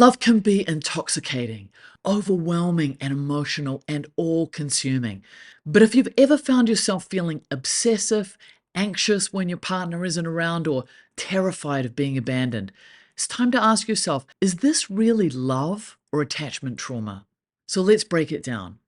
Love can be intoxicating, overwhelming, and emotional and all consuming. But if you've ever found yourself feeling obsessive, anxious when your partner isn't around, or terrified of being abandoned, it's time to ask yourself, is this really love or attachment trauma? So let's break it down.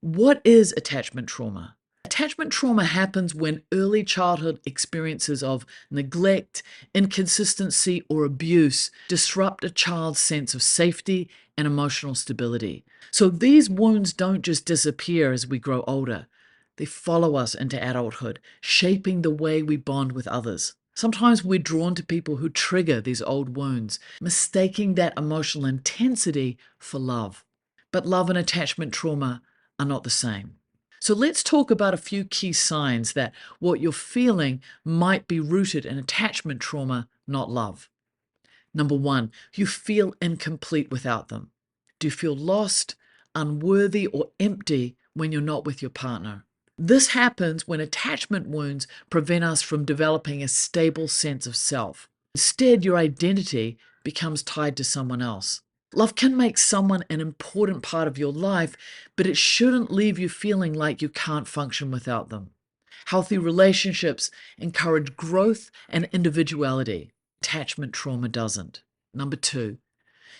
What is attachment trauma? Attachment trauma happens when early childhood experiences of neglect, inconsistency, or abuse disrupt a child's sense of safety and emotional stability. So these wounds don't just disappear as we grow older, they follow us into adulthood, shaping the way we bond with others. Sometimes we're drawn to people who trigger these old wounds, mistaking that emotional intensity for love. But love and attachment trauma are not the same. So let's talk about a few key signs that what you're feeling might be rooted in attachment trauma, not love. Number one, you feel incomplete without them. Do you feel lost, unworthy, or empty when you're not with your partner? This happens when attachment wounds prevent us from developing a stable sense of self. Instead, your identity becomes tied to someone else. Love can make someone an important part of your life, but it shouldn't leave you feeling like you can't function without them. Healthy relationships encourage growth and individuality. Attachment trauma doesn't. Number two,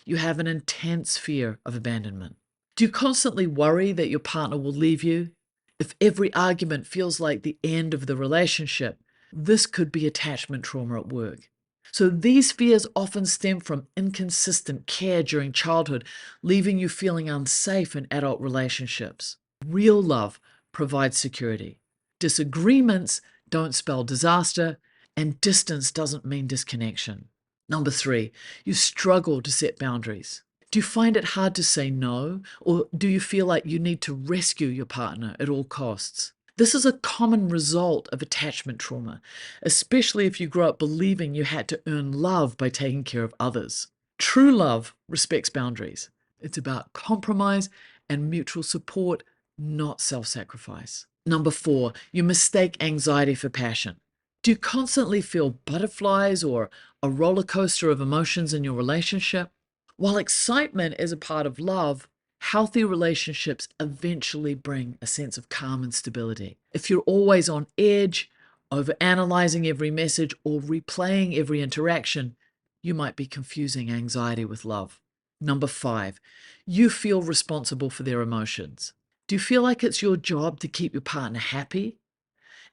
you have an intense fear of abandonment. Do you constantly worry that your partner will leave you? If every argument feels like the end of the relationship, this could be attachment trauma at work. So these fears often stem from inconsistent care during childhood, leaving you feeling unsafe in adult relationships. Real love provides security. Disagreements don't spell disaster, and distance doesn't mean disconnection. Number three, you struggle to set boundaries. Do you find it hard to say no, or do you feel like you need to rescue your partner at all costs? This is a common result of attachment trauma, especially if you grew up believing you had to earn love by taking care of others. True love respects boundaries. It's about compromise and mutual support, not self-sacrifice. Number four, you mistake anxiety for passion. Do you constantly feel butterflies or a roller coaster of emotions in your relationship? While excitement is a part of love, healthy relationships eventually bring a sense of calm and stability. If you're always on edge, overanalyzing every message, or replaying every interaction, you might be confusing anxiety with love. Number five, you feel responsible for their emotions. Do you feel like it's your job to keep your partner happy?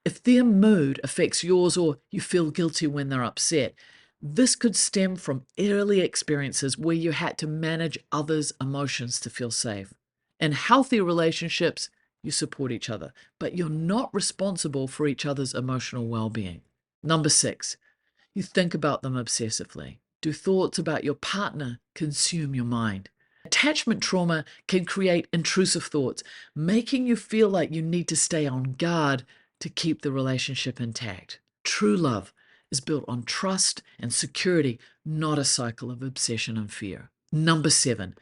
If their mood affects yours or you feel guilty when they're upset, this could stem from early experiences where you had to manage others' emotions to feel safe. In healthy relationships, you support each other, but you're not responsible for each other's emotional well-being. Number six, you think about them obsessively. Do thoughts about your partner consume your mind? Attachment trauma can create intrusive thoughts, making you feel like you need to stay on guard to keep the relationship intact. True love is built on trust and security, not a cycle of obsession and fear. Number seven,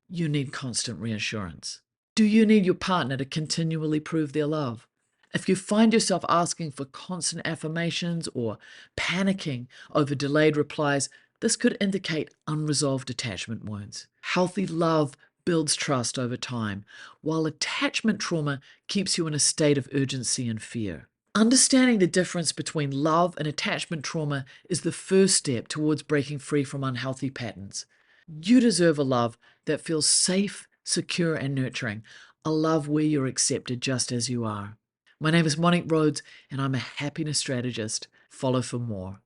you need constant reassurance. Do you need your partner to continually prove their love? If you find yourself asking for constant affirmations or panicking over delayed replies, this could indicate unresolved attachment wounds. Healthy love builds trust over time, while attachment trauma keeps you in a state of urgency and fear. Understanding the difference between love and attachment trauma is the first step towards breaking free from unhealthy patterns. You deserve a love that feels safe, secure, and nurturing, a love where you're accepted just as you are. My name is Monique Rhodes, and I'm a happiness strategist. Follow for more.